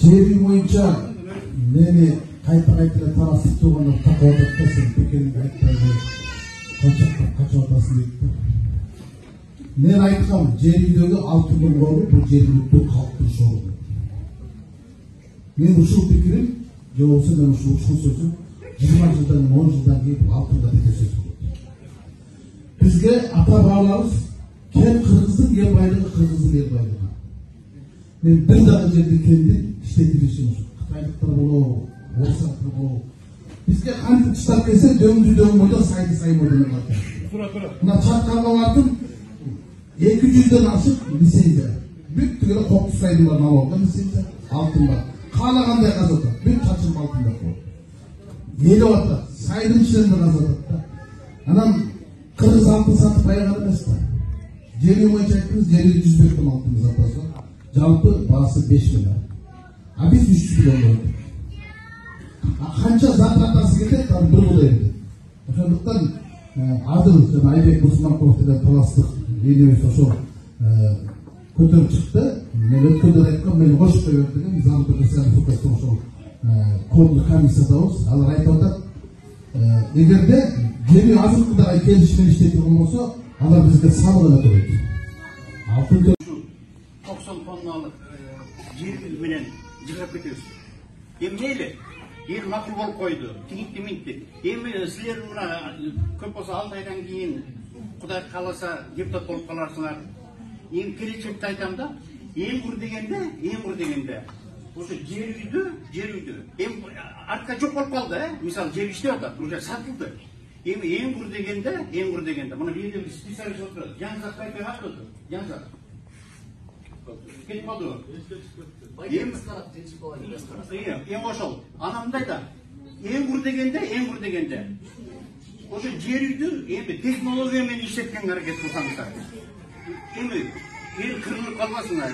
жери боюнча мени кайта тараптуу турганда такып атат да, сен пикириңди айтпай колчоктоп качып атасың дейт да. Мен айткам, жер үйдөгү алтындын кору бул жергиликтүү калктын шоруну. Мен ушул пикирим, же болбосо мен ушул сөзүм 20 жылдан 10 жылдан кийин алтынга деген сөз болот. Бизге ата-бабаларыбыз кен кыргыздын эл байлыгы, кыргыздын эл байлыгы. Мен бир дагы жерде кенди иштетилишим ушул. Кытайлыктар болобу, орустар болобу. Бизге кантип штаб келсе дөңдүү бойдо сайды саймо деген бар. Мына чаткалга бардым, 200дөн ашык лицензия. Бүт түгеле Кокус сайдыларын алып алган лицензия, алтын бар. Каалагандай казып атат, бүт чачылып алтын бар. Елеп атат, сайдын ичинде казып атат да. Анан кыргыз алтын сатып аяган эмес да. Жери боюнча айттыңыз, жери 100 миллион алтын сатасы. Жалпы баасы 5 миллион. А биз 300 миллион болдук. Канча затратасы кетет, аны бир бул эмди. Ошондуктан адыл жана Айбек Усманкулов деген таластык элибиз ошо көтөрүп чыкты. Мен өткөндө айткам, мени кошуп коюп деген Замир Рысаловдун ошол кодлук комиссиядабыз. Алар айтып атат, эгерде жери азыркыдагы келишим менен иштей турган болсо, алар бизге салыгын төлөйт. Алтын 90 тонналык жер менен жыгап кетебиз. Эми мейли, эл макул болуп койду, тигинти минти. Эми силер мына көп болсо 6 айдан кийин Кудай кааласа депутат болуп каларсыңар. Эми келечекте айтам да, эң кур дегенде ошо жер үйдү. Эми артка жок болуп калды, мисалы жер иштеп атат, уже сатылды. Эми эң кур дегенде, мына бир жерде специалист отурат. Жаңзак кайтып атат, жаңзак. Кетип калды. Эми ошол. Ана мындай да, эң кур дегенде ошо жер үйдү эми технология менен иштеткенге аракет кылсаңыздар. Эми эл кырылып калбасыңар.